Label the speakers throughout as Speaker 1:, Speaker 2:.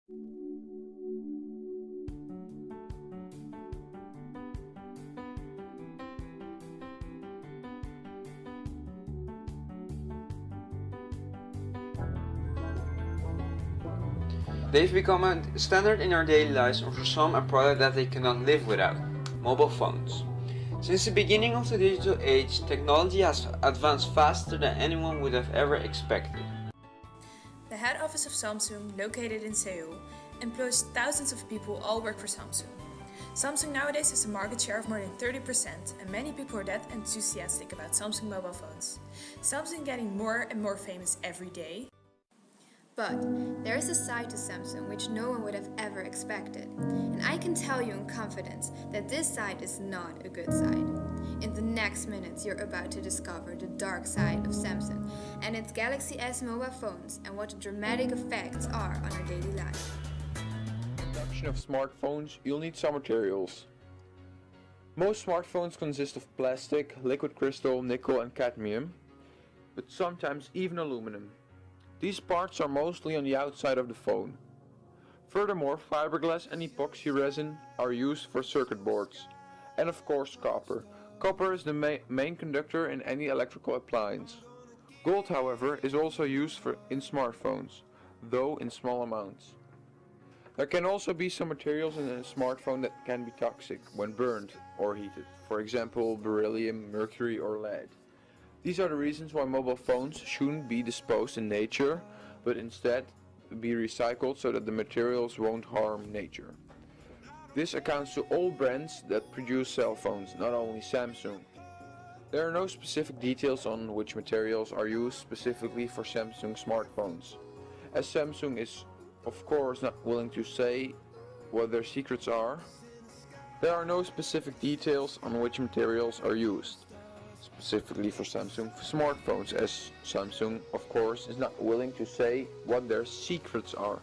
Speaker 1: They've become a standard in our daily lives, and for some a product that they cannot live without: mobile phones. Since the beginning of the digital age, technology has advanced faster than anyone would have ever expected.
Speaker 2: The head office of Samsung, located in Seoul, employs thousands of people all work for Samsung. Samsung nowadays has a market share of more than 30%, and many people are that enthusiastic about Samsung mobile phones. Samsung getting more and more famous every day.
Speaker 3: But there is a side to Samsung which no one would have ever expected. And I can tell you in confidence that this side is not a good side. In the next minutes, you're about to discover the dark side of Samsung and its Galaxy S mobile phones and what the dramatic effects are on our daily life.
Speaker 4: Production of smartphones, you'll need some materials. Most smartphones consist of plastic, liquid crystal, nickel and cadmium, but sometimes even aluminum. These parts are mostly on the outside of the phone. Furthermore, fiberglass and epoxy resin are used for circuit boards. And of course copper. Copper is the main conductor in any electrical appliance. Gold, however, is also used in smartphones, though in small amounts. There can also be some materials in a smartphone that can be toxic when burned or heated, for example beryllium, mercury or lead. These are the reasons why mobile phones shouldn't be disposed in nature, but instead be recycled so that the materials won't harm nature. This accounts to all brands that produce cell phones, not only Samsung. There are no specific details on which materials are used specifically for Samsung smartphones, as Samsung is of course not willing to say what their secrets are. There are no specific details on which materials are used specifically for Samsung smartphones, as Samsung of course is not willing to say what their secrets are.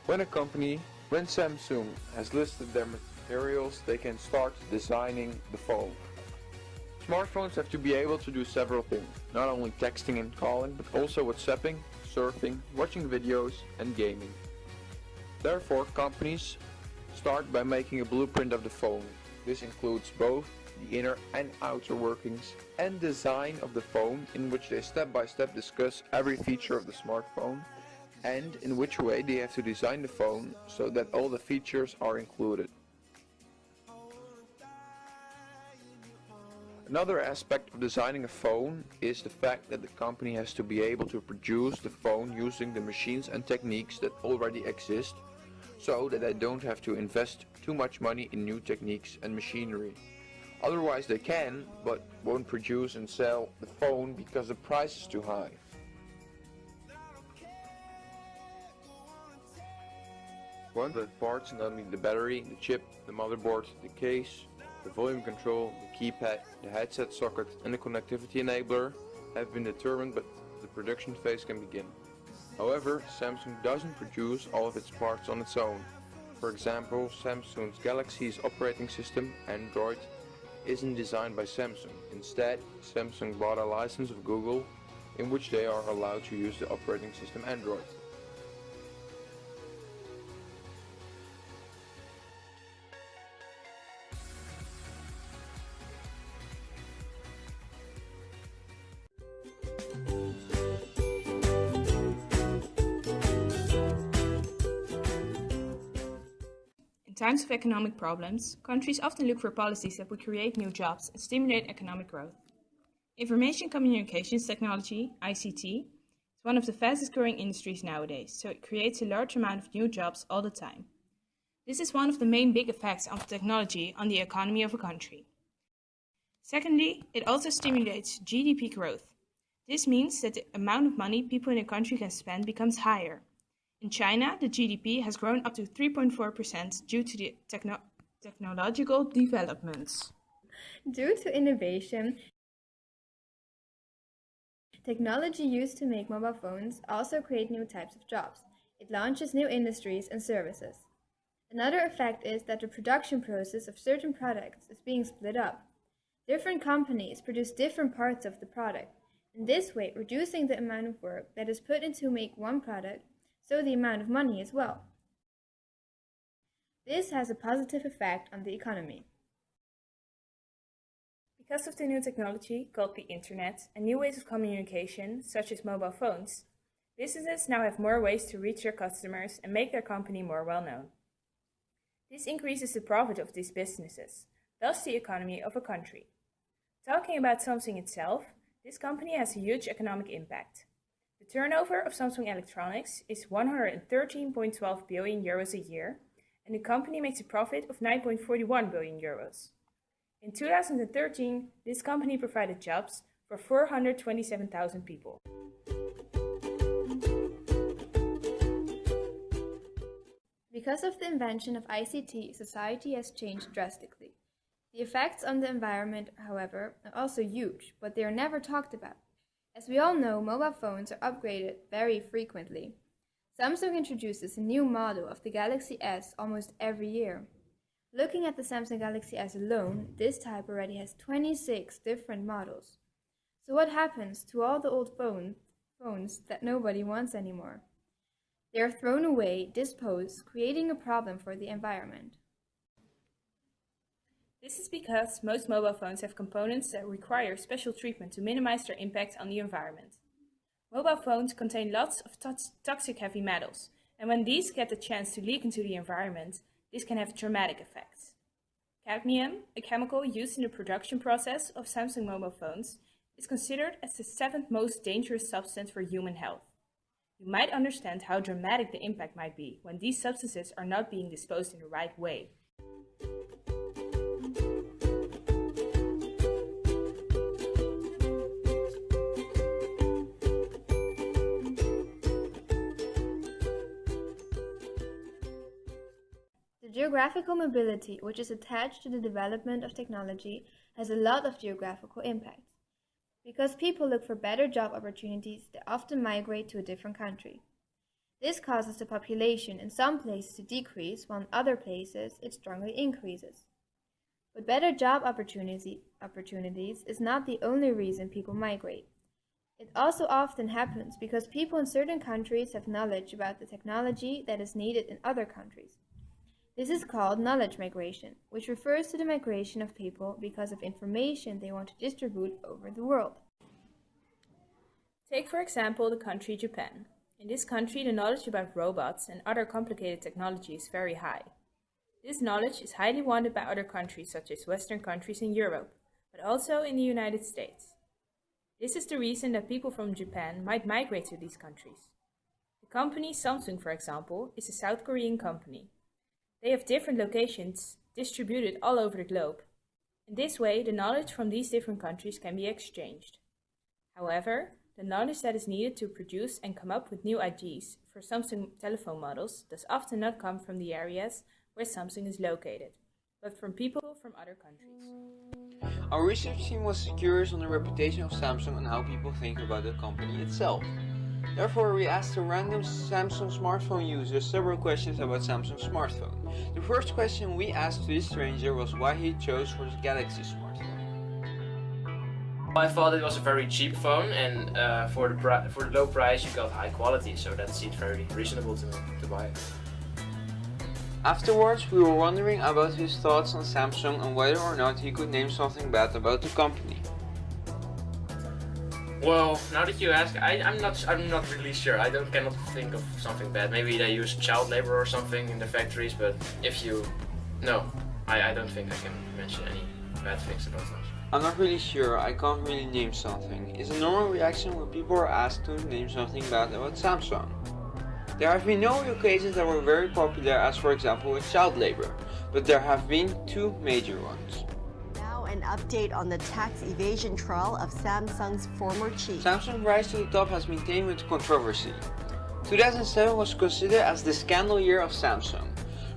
Speaker 4: When Samsung has listed their materials, they can start designing the phone. Smartphones have to be able to do several things, not only texting and calling, but also WhatsApping, surfing, watching videos and gaming. Therefore, companies start by making a blueprint of the phone. This includes both the inner and outer workings and design of the phone, in which they step by step discuss every feature of the smartphone and in which way they have to design the phone so that all the features are included. Another aspect of designing a phone is the fact that the company has to be able to produce the phone using the machines and techniques that already exist, so that they don't have to invest too much money in new techniques and machinery. Otherwise they can, but won't produce and sell the phone because the price is too high. One of the parts, namely the battery, the chip, the motherboard, the case, the volume control, the keypad, the headset socket and the connectivity enabler have been determined, but the production phase can begin. However, Samsung doesn't produce all of its parts on its own. For example, Samsung's Galaxy's operating system, Android, isn't designed by Samsung. Instead, Samsung bought a license of Google in which they are allowed to use the operating system Android.
Speaker 2: In times of economic problems, countries often look for policies that would create new jobs and stimulate economic growth. Information communications technology, ICT, is one of the fastest growing industries nowadays, so it creates a large amount of new jobs all the time. This is one of the main big effects of technology on the economy of a country. Secondly, it also stimulates GDP growth. This means that the amount of money people in a country can spend becomes higher. In China, the GDP has grown up to 3.4% due to the technological developments.
Speaker 3: Due to innovation, technology used to make mobile phones also create new types of jobs. It launches new industries and services. Another effect is that the production process of certain products is being split up. Different companies produce different parts of the product, in this way reducing the amount of work that is put into make one product, so the amount of money as well. This has a positive effect on the economy.
Speaker 2: Because of the new technology called the internet and new ways of communication, such as mobile phones, businesses now have more ways to reach their customers and make their company more well known. This increases the profit of these businesses, thus the economy of a country. Talking about Samsung itself, this company has a huge economic impact. The turnover of Samsung Electronics is 113.12 billion euros a year, and the company makes a profit of 9.41 billion euros. In 2013, this company provided jobs for 427,000 people.
Speaker 3: Because of the invention of ICT, society has changed drastically. The effects on the environment, however, are also huge, but they are never talked about. As we all know, mobile phones are upgraded very frequently. Samsung introduces a new model of the Galaxy S almost every year. Looking at the Samsung Galaxy S alone, this type already has 26 different models. So what happens to all the old phones that nobody wants anymore? They are thrown away, disposed, creating a problem for the environment.
Speaker 2: This is because most mobile phones have components that require special treatment to minimize their impact on the environment. Mobile phones contain lots of toxic heavy metals, and when these get the chance to leak into the environment, this can have dramatic effects. Cadmium, a chemical used in the production process of Samsung mobile phones, is considered as the 7th most dangerous substance for human health. You might understand how dramatic the impact might be when these substances are not being disposed in the right way.
Speaker 3: The geographical mobility, which is attached to the development of technology, has a lot of geographical impact. Because people look for better job opportunities, they often migrate to a different country. This causes the population in some places to decrease, while in other places it strongly increases. But better job opportunities is not the only reason people migrate. It also often happens because people in certain countries have knowledge about the technology that is needed in other countries. This is called knowledge migration, which refers to the migration of people because of information they want to distribute over the world.
Speaker 2: Take for example the country Japan. In this country, the knowledge about robots and other complicated technology is very high. This knowledge is highly wanted by other countries such as Western countries in Europe, but also in the United States. This is the reason that people from Japan might migrate to these countries. The company Samsung, for example, is a South Korean company. They have different locations distributed all over the globe. In this way, the knowledge from these different countries can be exchanged. However, the knowledge that is needed to produce and come up with new ideas for Samsung telephone models does often not come from the areas where Samsung is located, but from people from other countries.
Speaker 1: Our research team was curious on the reputation of Samsung and how people think about the company itself. Therefore, we asked a random Samsung smartphone user several questions about Samsung's smartphone. The first question we asked to this stranger was why he chose for the Galaxy smartphone.
Speaker 5: I thought it was a very cheap phone, and for the low price you got high quality, so that seemed very reasonable to me to buy it.
Speaker 1: Afterwards, we were wondering about his thoughts on Samsung and whether or not he could name something bad about the company.
Speaker 5: Well, now that you ask, I'm not really sure. I cannot think of something bad. Maybe they use child labor or something in the factories, but I don't think I can mention any bad things about them.
Speaker 1: I'm not really sure, I can't really name something. It's a normal reaction when people are asked to name something bad about Samsung. There have been no occasions that were very popular, as for example with child labor, but there have been two major ones.
Speaker 6: Now an update on the tax evasion trial of Samsung's former chief.
Speaker 1: Samsung's rise to the top has been tamed with controversy. 2007 was considered as the scandal year of Samsung.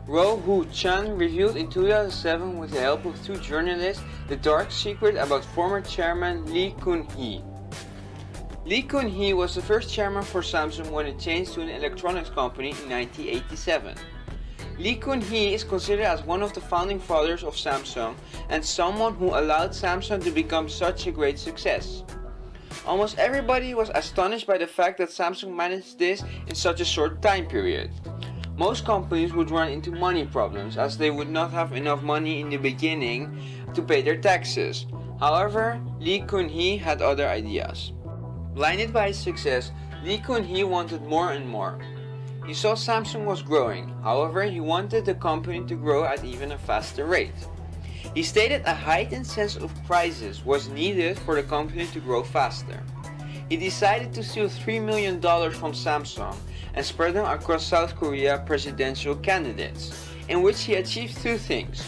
Speaker 1: Roh Chan revealed in 2007 with the help of two journalists the dark secret about former chairman Lee Kun-hee. Lee Kun-hee was the first chairman for Samsung when it changed to an electronics company in 1987. Lee Kun-hee is considered as one of the founding fathers of Samsung and someone who allowed Samsung to become such a great success. Almost everybody was astonished by the fact that Samsung managed this in such a short time period. most companies would run into money problems as they would not have enough money in the beginning to pay their taxes. However, Lee Kun-hee had other ideas. Blinded by his success, Lee Kun-hee wanted more and more. He saw Samsung was growing, however he wanted the company to grow at even a faster rate. He stated a heightened sense of crisis was needed for the company to grow faster. He decided to steal $3 million from Samsung and spread them across South Korea presidential candidates, in which he achieved two things.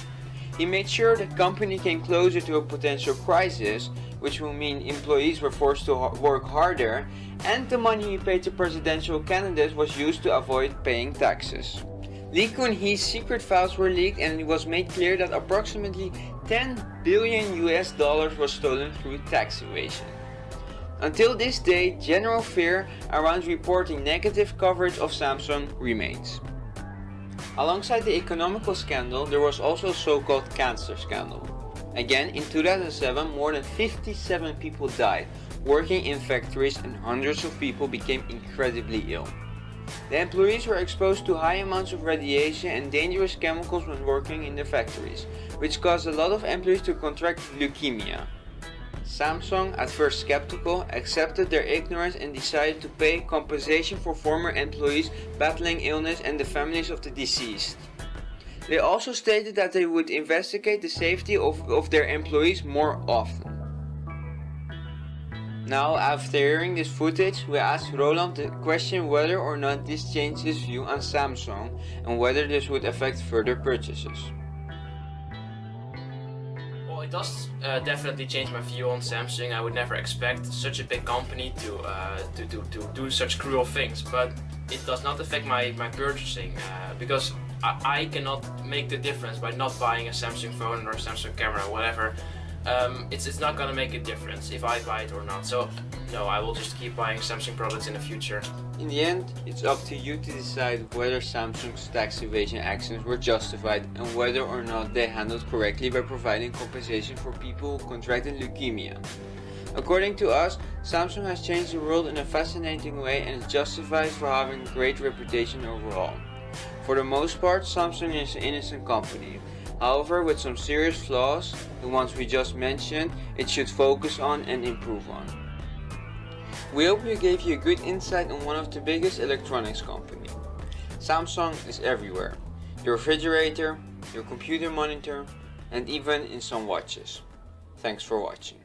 Speaker 1: He made sure the company came closer to a potential crisis, which will mean employees were forced to work harder, and the money he paid to presidential candidates was used to avoid paying taxes. Lee Kun-hee's secret files were leaked and it was made clear that approximately $10 billion was stolen through tax evasion. Until this day, general fear around reporting negative coverage of Samsung remains. Alongside the economical scandal, there was also a so-called cancer scandal. Again, in 2007, more than 57 people died working in factories and hundreds of people became incredibly ill. The employees were exposed to high amounts of radiation and dangerous chemicals when working in the factories, which caused a lot of employees to contract leukemia. Samsung, at first skeptical, accepted their ignorance and decided to pay compensation for former employees battling illness and the families of the deceased. They also stated that they would investigate the safety of their employees more often. Now, after hearing this footage, we asked Roland the question whether or not this changed his view on Samsung and whether this would affect further purchases.
Speaker 5: Well, it does definitely change my view on Samsung. I would never expect such a big company to do such cruel things, but it does not affect my purchasing because I cannot make the difference by not buying a Samsung phone or a Samsung camera or whatever. It's not gonna make a difference if I buy it or not. So no, I will just keep buying Samsung products in the future.
Speaker 1: In the end, it's up to you to decide whether Samsung's tax evasion actions were justified and whether or not they handled correctly by providing compensation for people who contracted leukemia. According to us, Samsung has changed the world in a fascinating way and is justified for having a great reputation overall. For the most part, Samsung is an innocent company. However, with some serious flaws, the ones we just mentioned, it should focus on and improve on. We hope we gave you a good insight on one of the biggest electronics companies. Samsung is everywhere. Your refrigerator, your computer monitor, and even in some watches. Thanks for watching.